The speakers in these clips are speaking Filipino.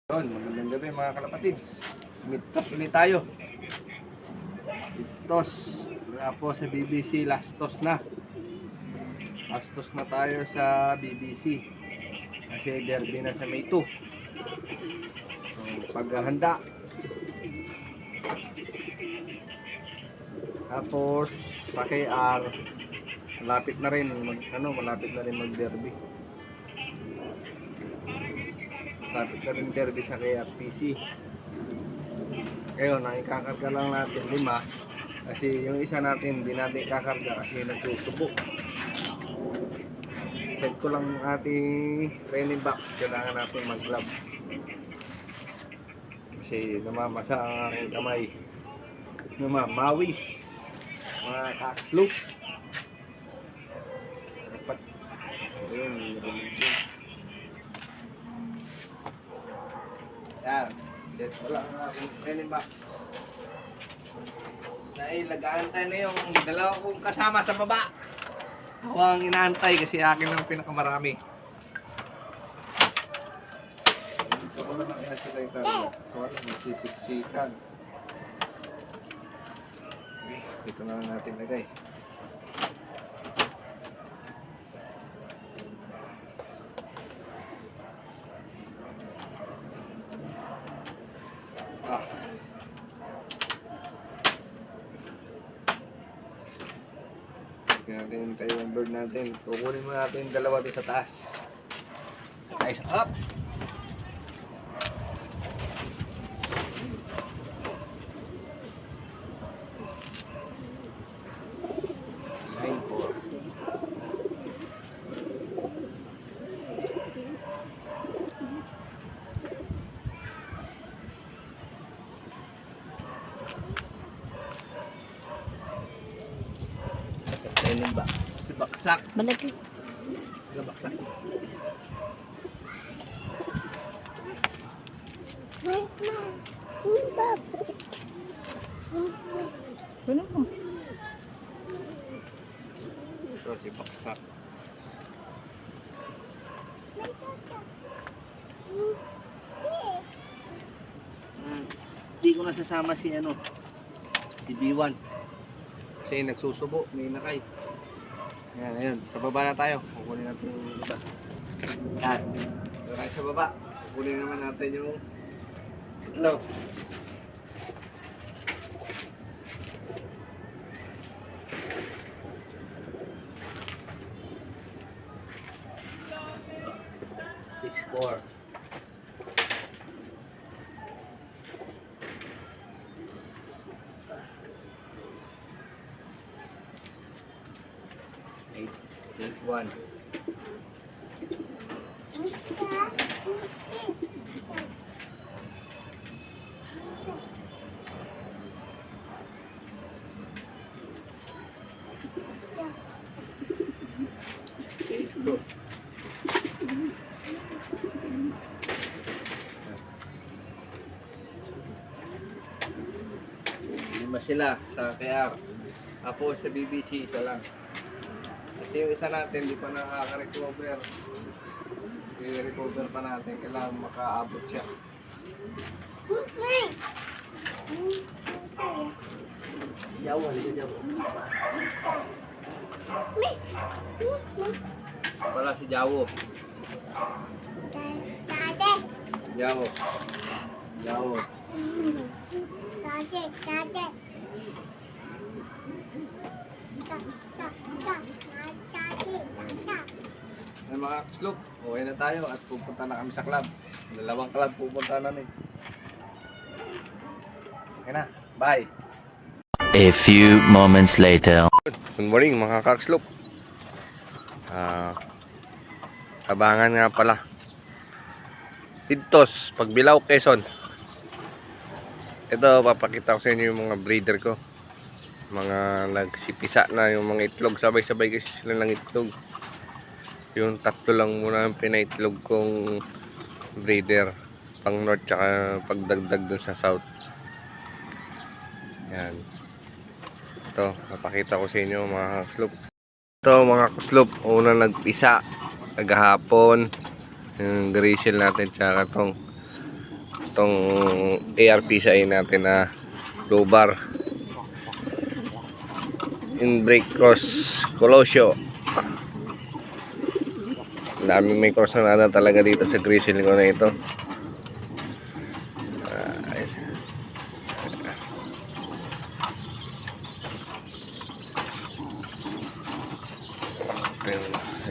Yun, magandang gabi mga kalapatids. Mitos ulit tayo. Mitos. Tapos sa BBC, last toss na. Last toss na tayo sa BBC. Kasi derby na sa May 2. So, paghahanda. Tapos sa KR, malapit na rin mag-derby. Malapit na rin derby sa KRPC. Ngayon, ang ikakarga lang natin 5 kasi yung isa natin hindi natin ikakarga kasi nagsusubo. Set ko lang ating training box, kailangan natin mag-gloves kasi namamasa ang aking kamay, namamawis mga kakslop. Dapat ayun, yan, set ko lang ang aking training box. Dahil nag-aantay na yung dalawa kong kasama sa baba. Ako ang inaantay kasi akin ang pinakamarami. Dito ko na lang yan sila yung karga. So ano, masisiksikan. Okay, dito na lang natin lagay. Natin tayo yung bird natin. Kukunin mo natin yung dalawa doon sa taas. Eyes up! Nine, 4. Training box. Si baksak. Malaki. Wala baksak. Ano mo? Ito si baksak. Hindi ko nasasama si si B1. Kasi nagsusubo, may nakay. Ayan, ayun. Sa baba na tayo. Kukunin natin yung iba. Yan. Tayo sa baba. Kukunin naman natin yung itlog. Six, 4. Eight, 1. Eight, 2. Lima sila sa KR. Tapos sa BBC, isa lang. Kasi yung isa natin, di pa nakaka-recover. I-recover pa natin. Kailangan makaabot siya. Jawa, hindi Jawa. Wala si Jawo. Jawo. Jawo. Ay mga kaslop, okay na tayo at pupunta na kami sa club. Dalawang club pupunta na rin. Okay na, bye! A few moments later. Good morning mga kakslop. Abangan nga pala. Tidtos, Pagbilao, Quezon. Ito, papakita ko sa inyo yung mga breeder ko. Mga nagsipisa na yung mga itlog. Sabay-sabay kasi sila ng itlog. Yung 3 lang muna ang pinaitlog kong breeder. Pang north tsaka pagdagdag dun sa south. Yan. Ito, napakita ko sa inyo mga kaslop. Ito mga kaslop, unang nagpisa. Naghahapon. Yung grizzle natin tsaka itong itong ARPSI natin na low bar in brake cross Colosio. Daming may cross na nada talaga dito sa grizzly ko na ito.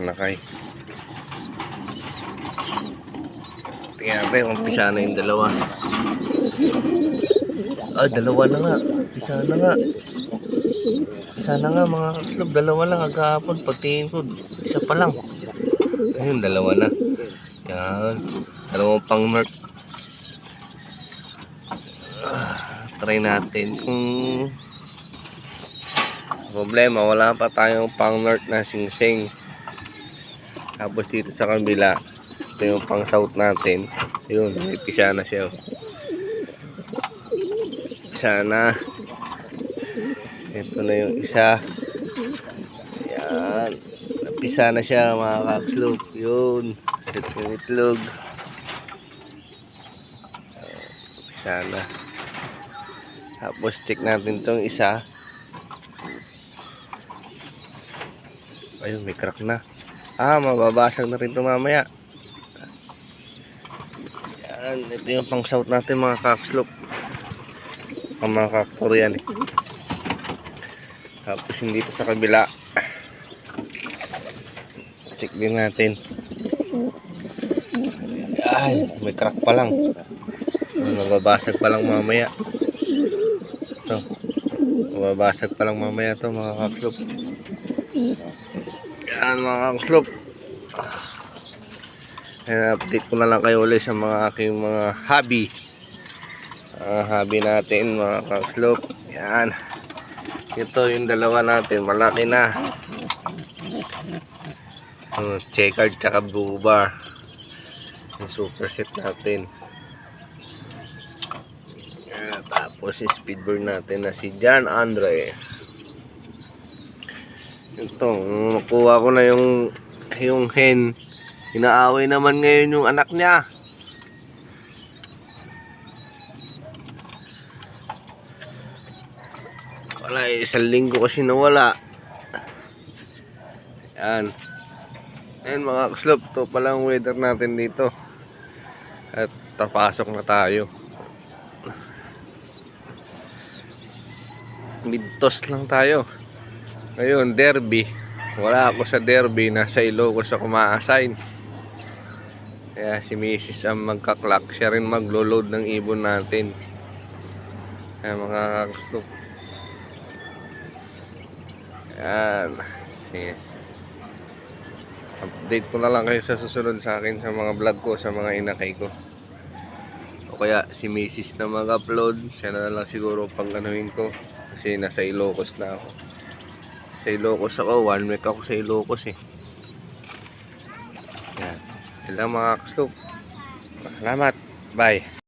Nakay. Tingnan natin, umpisa na yung dalawa. Dalawa na nga. Umpisa na nga. Isa na nga mga kaslog. Dalawa lang agahapon. Pagtingin ko, isa pa lang. Ayun, dalawa na. Yan. Dalawang pang north. Try natin. Kung problema, wala pa tayong pang north na sing-sing. Tapos dito sa kabila, ito yung pang south natin. Yun, may pisa na siya. Pisa na. Ito na yung isa. Yan. Napisa na siya mga kakslog. Yun. Ito yung itlog. Pisa na. Tapos check natin itong isa. Ayun, may crack na. Mababasag na rin ito mamaya. Yan, ito yung pang south natin mga kakslop. Ang mga kakorian. Tapos hindi pa sa kabila. Check din natin. Yan, may crack pa lang. Mababasag pa lang mamaya. Ito. Mababasag pa lang mamaya ito mga kakslop. Yan mga kakslop. Update ko na lang kayo ulit sa mga aking mga hobby. Hobby natin mga kakslop. Yan. Ito yung dalawa natin. Malaki na. Checkered tsaka blue bar. Yung super set natin. Yan. Tapos speedbird natin na si John Andre. Ito, nakuha ko na yung hen. Inaaway naman ngayon yung anak niya. Wala, isang linggo kasi nawala. Yan. Ayan mga kaslop, ito pala ang weather natin dito. At tapasok na tayo. Mid-toss lang tayo. Ngayon, derby. Wala ako sa derby. Nasa Ilocos ako ma-assign. Kaya si Mrs. ang magka-clock. Siya rin maglo-load ng ibon natin. Kaya mga kakastop. Yan. Sige. Update ko na lang kayo sa susunod sa akin sa mga vlog ko, sa mga inakay ko. O kaya si Mrs. na mag-upload. Siya na lang siguro pang ganuhin ko. Kasi nasa Ilocos na ako. Sa Ilocos ako, 1 week ako sa Ilocos eh. Yan. Sila mga kakastop. Salamat. Bye.